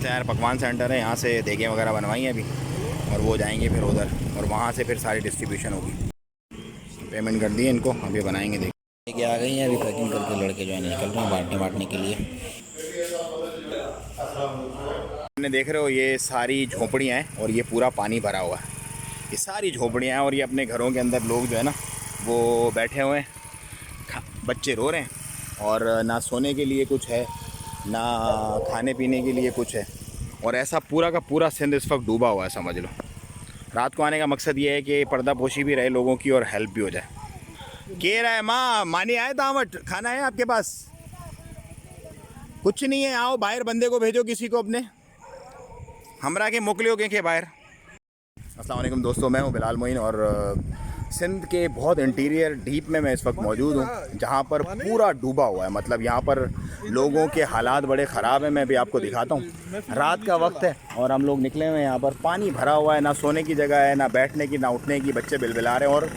अच्छा यार, पकवान सेंटर है, यहाँ से देगे वगैरह बनवाई हैं अभी, और वो जाएंगे फिर उधर, और वहाँ से फिर सारी डिस्ट्रीब्यूशन होगी। पेमेंट कर दिए इनको, अभी बनाएंगे देखे आ गई हैं अभी पैकिंग करके, लड़के जो है निकल रहे हैं बांटने के लिए। आपने देख रहे हो ये सारी झोपड़ियाँ हैं और ये पूरा पानी भरा हुआ है, ये सारी झोपड़ियाँ हैं, और ये अपने घरों के अंदर लोग जो है ना वो बैठे हुए हैं, बच्चे रो रहे हैं, और ना सोने के लिए कुछ है, ना खाने पीने के लिए कुछ है, और ऐसा पूरा का पूरा सिंध इस वक्त डूबा हुआ है समझ लो। रात को आने का मकसद ये है कि पर्दा पोशी भी रहे लोगों की और हेल्प भी हो जाए। कह रहा है माँ मानी आए दावत, खाना है आपके पास? कुछ नहीं है, आओ बाहर बंदे को भेजो किसी को अपने, हमरा के मोकलियो के बाहर। अस्सलाम वालेकुम दोस्तों, मैं हूँ बिलाल मोइन, और सिंध के बहुत इंटीरियर डीप में मैं इस वक्त मौजूद हूँ, जहाँ पर पूरा डूबा हुआ है। मतलब यहाँ पर लोगों के हालात बड़े ख़राब हैं। मैं भी आपको दिखाता हूँ, रात का वक्त है और हम लोग निकले हुए हैं, यहाँ पर पानी भरा हुआ है, ना सोने की जगह है, ना बैठने की, ना उठने की। बच्चे बिलबिला रहे हैं, और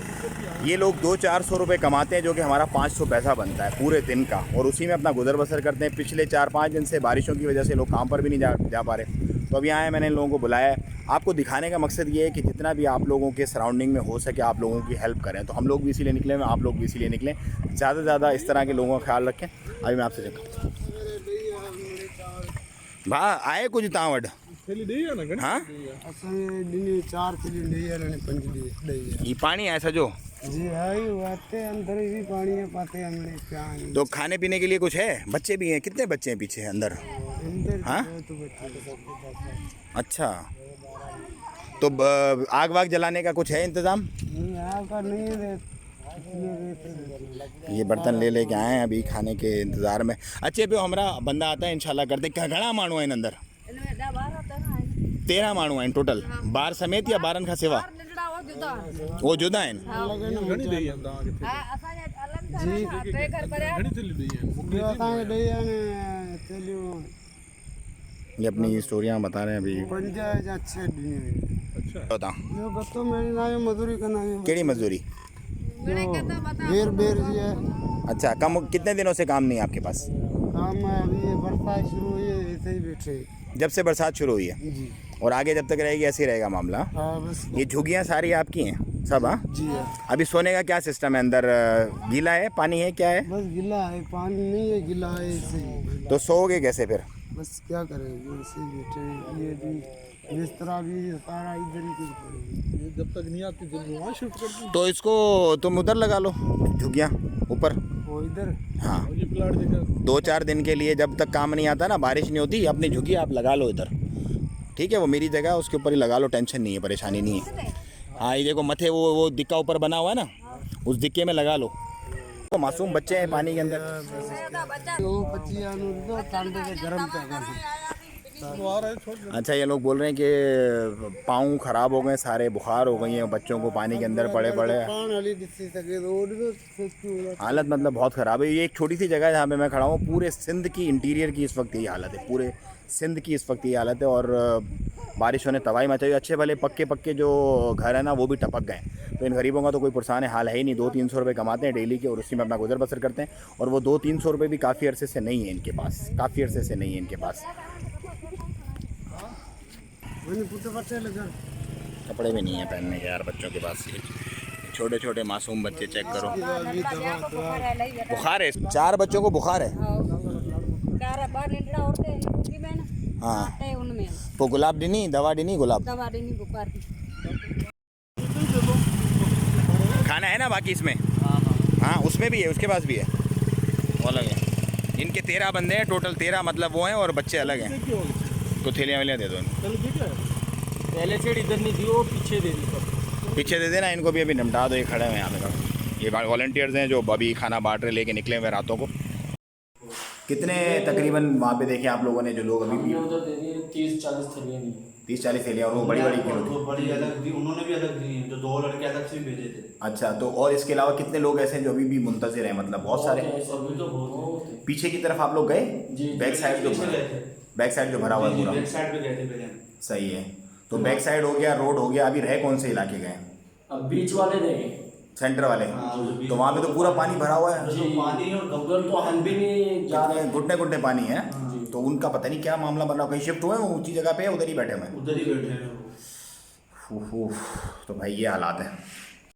ये लोग 200-400 रुपये कमाते हैं, जो कि हमारा 500 पैसा बनता है पूरे दिन का, और उसी में अपना गुजर बसर करते हैं। पिछले 4-5 दिन से बारिशों की वजह से लोग काम पर भी नहीं जा पा रहे। तो अभी आए, मैंने इन लोगों को बुलाया है। आपको दिखाने का मकसद ये है कि जितना भी आप लोगों के सराउंडिंग में हो सके आप लोगों की हेल्प करें। तो हम लोग भी इसीलिए निकले हैं, आप लोग भी इसीलिए निकलें। ज़्यादा से ज़्यादा इस तरह के लोगों का ख्याल रखें। अभी मैं आपसे देखा भा आए कुछ तावड़ हाँ ये पानी ऐसा जो जी अंदर भी पानी है, पाते हमने तो खाने पीने के लिए कुछ है? बच्चे भी हैं, कितने बच्चे हैं पीछे अंदर? हाँ तो बच्चे अच्छा, तो आग वाग जलाने का कुछ है इंतज़ाम? नहीं आग का नहीं है। ये बर्तन ले लेके आए हैं अभी खाने के इंतज़ार में। अच्छे पे हमारा बंदा आता है, इंशाल्लाह करते। घड़ा माण्हू आहिनि अंदर? 13 माण्हू आहिनि टोटल, ॿार समेत या ॿारनि खां सिवा? वो जुदा आहिनि। ये अपनी स्टोरियाँ बता रहे हैं अभी। बता मजदूरी करना है। केड़ी मजदूरी? बेर बेर जी है। अच्छा, कम कितने दिनों से काम नहीं है आपके पास? काम अभी बरसात शुरू हुई है, ऐसे ही बैठे। जब से बरसात शुरू हुई है जी। और आगे जब तक रहेगी ऐसे ही रहेगा मामला? हाँ बस। ये झुग्गियाँ सारी आपकी हैं सब? हाँ जी है। अभी सोने का क्या सिस्टम है अंदर? गीला है, पानी है, क्या है? बस गिला है, पानी नहीं है, गिला है ऐसे ही। तो सोओगे कैसे फिर? बस क्या करें, ऐसे ही बैठे। ये भी बिस्तरा भी सारा इधर ही कुछ पड़ेगा, जब तक नहीं आती जब वहाँ शिफ्ट कर दूँ। तो इसको तुम उधर लगा लो झुग्गियाँ ऊपर। वो इधर हाँ 2-4 दिन के लिए, जब तक काम नहीं आता ना, बारिश नहीं होती, अपनी झुग्गी आप लगा लो इधर, ठीक है? वो मेरी जगह है, उसके ऊपर ही लगा लो, टेंशन नहीं है, परेशानी नहीं है। हाँ ये देखो मथे वो दिक्का ऊपर बना हुआ है ना, उस दिक्के में लगा लो। तो मासूम बच्चे हैं पानी के अंदर। अच्छा, ये लोग बोल रहे हैं कि पाँव ख़राब हो गए सारे, बुखार हो गई है बच्चों को, पानी के अंदर पड़े पड़े। हालत मतलब बहुत ख़राब है। ये एक छोटी सी जगह है जहाँ पे मैं खड़ा हूँ, पूरे सिंध की इंटीरियर की इस वक्त यही हालत है, पूरे सिंध की इस वक्त ये हालत है। और बारिशों ने तबाही मचाई। अच्छे भले पक्के जो घर है ना वो भी टपक गए। तो इन गरीबों का तो कोई पुरसान हाल है ही नहीं। 200-300 रुपये कमाते हैं डेली के, और उसी में अपना गुजर बसर करते हैं। और वो 200-300 रुपये भी काफ़ी अरसे से नहीं है इनके पास, काफ़ी अरसे से नहीं है इनके पास। कपड़े भी नहीं है पहनने के यार बच्चों के पास। ये छोटे छोटे मासूम बच्चे चेक करो, बुखार है 4 बच्चों को, बुखार है। हाँ तो गुलाब डिनी दवा डिनी गुलाब खाना है ना बाकी इसमें? हाँ उसमें भी है, उसके पास भी है, वो अलग है। इनके 13 बंदे हैं टोटल, 13 मतलब वो हैं, और बच्चे अलग हैं। तो थैलियाँ वैलियाँ दे दो इनको। पहले से इधर नहीं थी, वो पीछे दे दी, पीछे दे देना इनको भी, अभी निपटा दो। ये खड़े हुए यहाँ पे, ये वॉलंटियर्स हैं जो अभी खाना बांट रहे, लेके निकले हुए रातों को। कितने तकरीबन वहाँ पे देखे आप लोगों ने जो लोग अभी भी? 30-40 थैलियाँ दी। 30-40 थैलियाँ, और वो बड़ी बड़ी किलो तो बड़ी अलग दी, उन्होंने भी अलग दी, जो 2 लड़के अलग से भेजे थे। अच्छा, तो और इसके अलावा कितने लोग ऐसे हैं जो अभी भी मुंतज़िर हैं? मतलब बहुत सारे। अभी तो बहुत थे। पीछे की तरफ आप लोग गए? बैक साइड जो भरा हुआ है पूरा? बैक साइड पे गए थे पहले। सही है। तो बैक साइड हो गया, रोड हो गया, अभी रह कौन से इलाके गए? अब बीच वाले रहे, सेंटर वाले। तो वहाँ पे तो पूरा पानी भरा हुआ है। पानी और गब्बर तो हम भी नहीं जा रहे, घुटने घुटने पानी है। तो उनका पता नहीं क्या मामला बन रहा, कहीं शिफ्ट हुए हैं वो ऊंची जगह पे, उधर ही बैठे हुए हैं। उधर ही बैठे हैं वो। तो भाई ये हालात है।